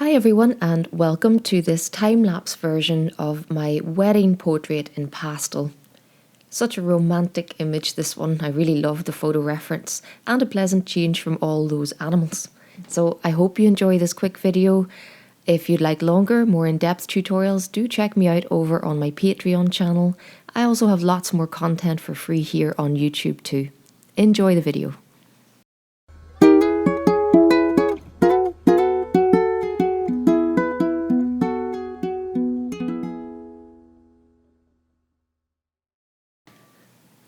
Hi everyone and welcome to this time-lapse version of my wedding portrait in pastel. Such a romantic image, this one. I really love the photo reference and a pleasant change from all those animals. So I hope you enjoy this quick video. If you'd like longer, more in-depth tutorials, do check me out over on my Patreon channel. I also have lots more content for free here on YouTube too. Enjoy the video.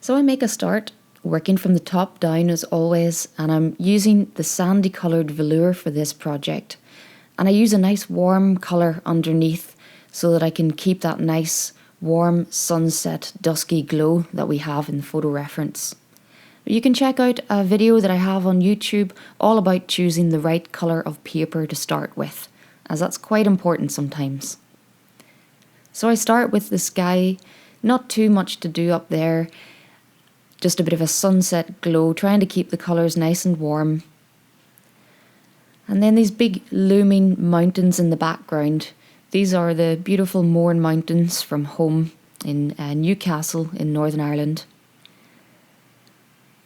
So I make a start, working from the top down as always, and I'm using the sandy coloured velour for this project. And I use a nice warm colour underneath so that I can keep that nice warm sunset dusky glow that we have in the photo reference. You can check out a video that I have on YouTube all about choosing the right colour of paper to start with, as that's quite important sometimes. So I start with the sky, not too much to do up there. Just a bit of a sunset glow, trying to keep the colours nice and warm. And then these big looming mountains in the background. These are the beautiful Mourne Mountains from home in Newcastle in Northern Ireland.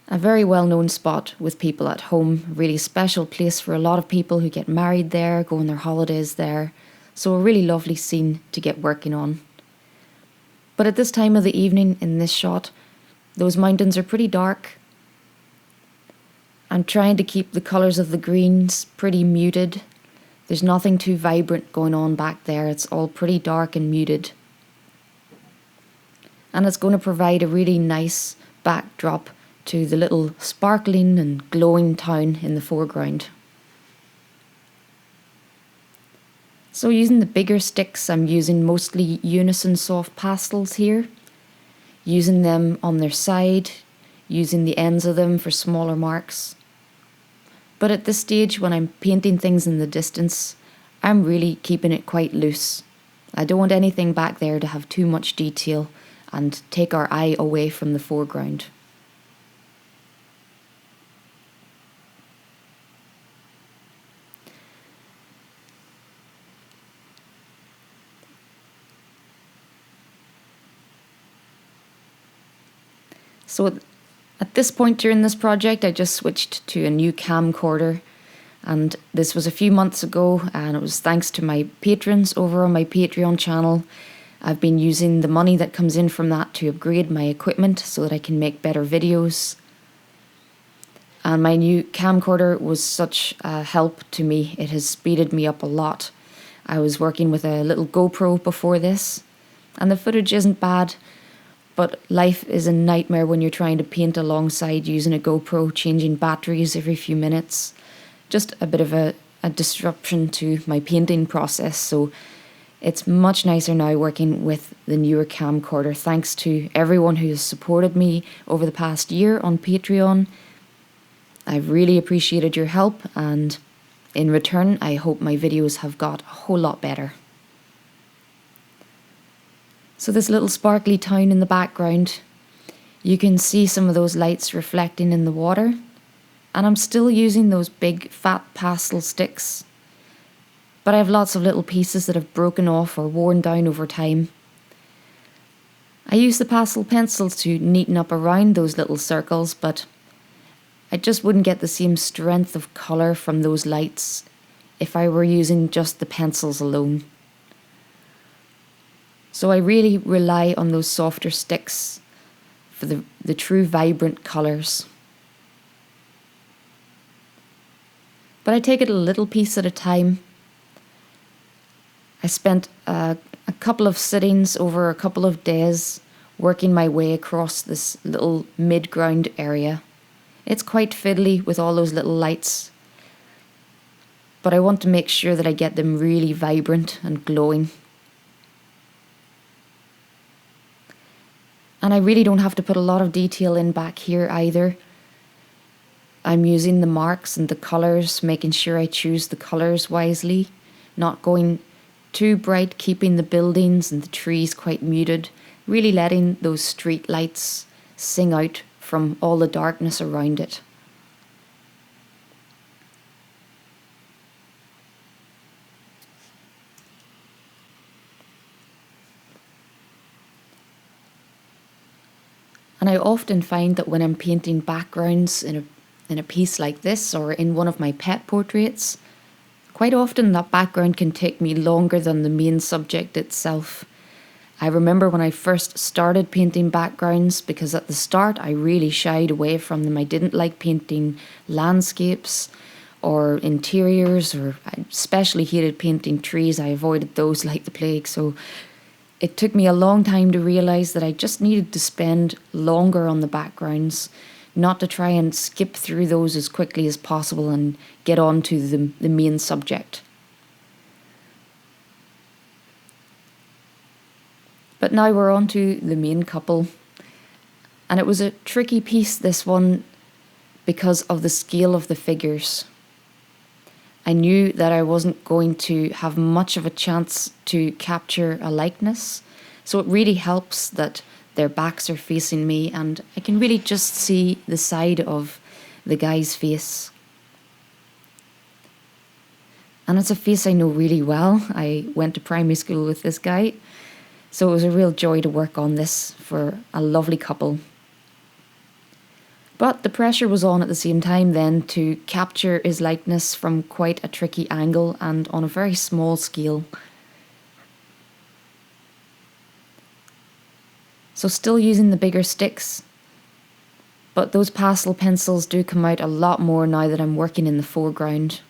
A very well-known spot with people at home, really special place for a lot of people who get married there, go on their holidays there. So a really lovely scene to get working on. But at this time of the evening in this shot, those mountains are pretty dark. I'm trying to keep the colours of the greens pretty muted. There's nothing too vibrant going on back there. It's all pretty dark and muted. And it's going to provide a really nice backdrop to the little sparkling and glowing town in the foreground. So using the bigger sticks, I'm using mostly Unison soft pastels here. Using them on their side, using the ends of them for smaller marks. But at this stage, when I'm painting things in the distance, I'm really keeping it quite loose. I don't want anything back there to have too much detail and take our eye away from the foreground. So at this point during this project, I just switched to a new camcorder, and this was a few months ago, and it was thanks to my patrons over on my Patreon channel. I've been using the money that comes in from that to upgrade my equipment so that I can make better videos. And my new camcorder was such a help to me. It has speeded me up a lot. I was working with a little GoPro before this, and the footage isn't bad. But life is a nightmare when you're trying to paint alongside using a GoPro, changing batteries every few minutes. Just a bit of a disruption to my painting process. So it's much nicer now working with the newer camcorder. Thanks to everyone who has supported me over the past year on Patreon. I've really appreciated your help, and in return, I hope my videos have got a whole lot better. So this little sparkly town in the background, you can see some of those lights reflecting in the water, and I'm still using those big fat pastel sticks, but I have lots of little pieces that have broken off or worn down over time. I use the pastel pencils to neaten up around those little circles, but I just wouldn't get the same strength of colour from those lights if I were using just the pencils alone. So I really rely on those softer sticks for the true vibrant colours. But I take it a little piece at a time. I spent a couple of sittings over a couple of days working my way across this little mid-ground area. It's quite fiddly with all those little lights, but I want to make sure that I get them really vibrant and glowing. And I really don't have to put a lot of detail in back here either. I'm using the marks and the colours, making sure I choose the colours wisely, not going too bright, keeping the buildings and the trees quite muted, really letting those street lights sing out from all the darkness around it. And I often find that when I'm painting backgrounds in a piece like this or in one of my pet portraits, quite often that background can take me longer than the main subject itself. I remember when I first started painting backgrounds, because at the start I really shied away from them. I didn't like painting landscapes or interiors, or I especially hated painting trees. I avoided those like the plague. So it took me a long time to realise that I just needed to spend longer on the backgrounds, not to try and skip through those as quickly as possible and get on to the main subject. But now we're on to the main couple. And it was a tricky piece, this one, because of the scale of the figures. I knew that I wasn't going to have much of a chance to capture a likeness. So it really helps that their backs are facing me and I can really just see the side of the guy's face. And it's a face I know really well. I went to primary school with this guy. So it was a real joy to work on this for a lovely couple. But the pressure was on at the same time then to capture his likeness from quite a tricky angle and on a very small scale. So still using the bigger sticks, but those pastel pencils do come out a lot more now that I'm working in the foreground.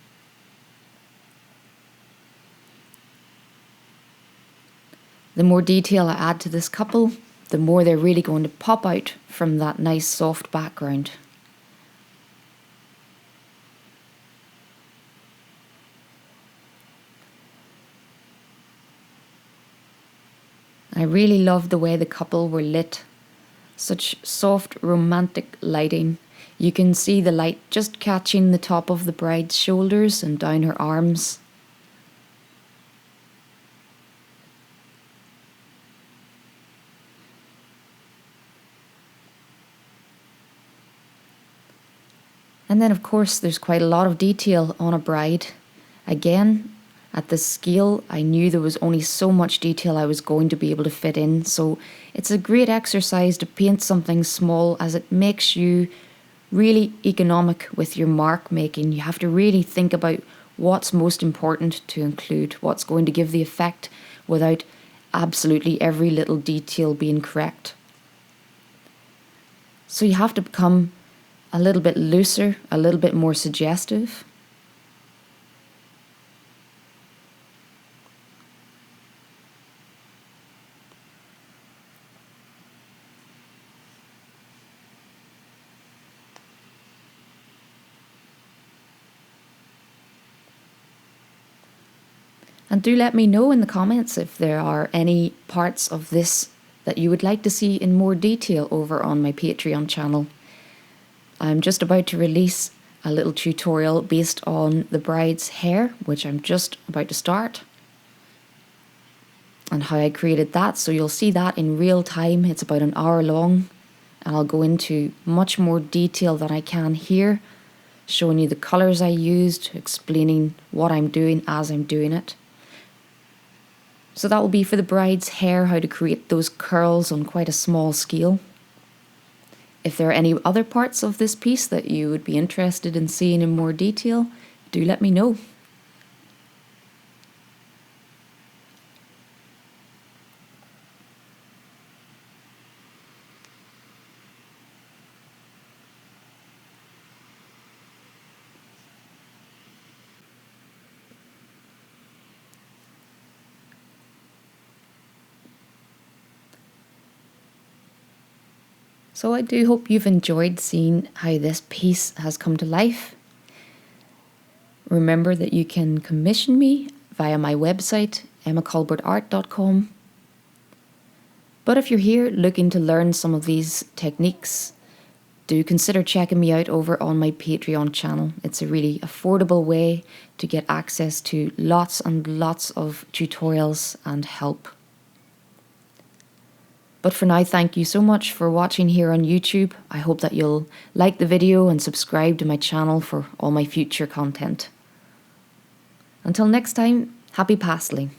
The more detail I add to this couple, the more they're really going to pop out from that nice soft background. I really loved the way the couple were lit. Such soft, romantic lighting. You can see the light just catching the top of the bride's shoulders and down her arms. And then of course there's quite a lot of detail on a bride. Again, at this scale, I knew there was only so much detail I was going to be able to fit in, so it's a great exercise to paint something small as it makes you really economic with your mark making. You have to really think about what's most important to include, what's going to give the effect without absolutely every little detail being correct. So you have to become a little bit looser, a little bit more suggestive. And do let me know in the comments if there are any parts of this that you would like to see in more detail over on my Patreon channel. I'm just about to release a little tutorial based on the bride's hair, which I'm just about to start, and how I created that. So you'll see that in real time. It's about an hour long, and I'll go into much more detail than I can here, showing you the colours I used, explaining what I'm doing as I'm doing it. So that will be for the bride's hair, how to create those curls on quite a small scale. If there are any other parts of this piece that you would be interested in seeing in more detail, do let me know. So I do hope you've enjoyed seeing how this piece has come to life. Remember that you can commission me via my website, emmacolbertart.com. But if you're here looking to learn some of these techniques, do consider checking me out over on my Patreon channel. It's a really affordable way to get access to lots and lots of tutorials and help. But for now, thank you so much for watching here on YouTube. I hope that you'll like the video and subscribe to my channel for all my future content. Until next time, happy pasteling.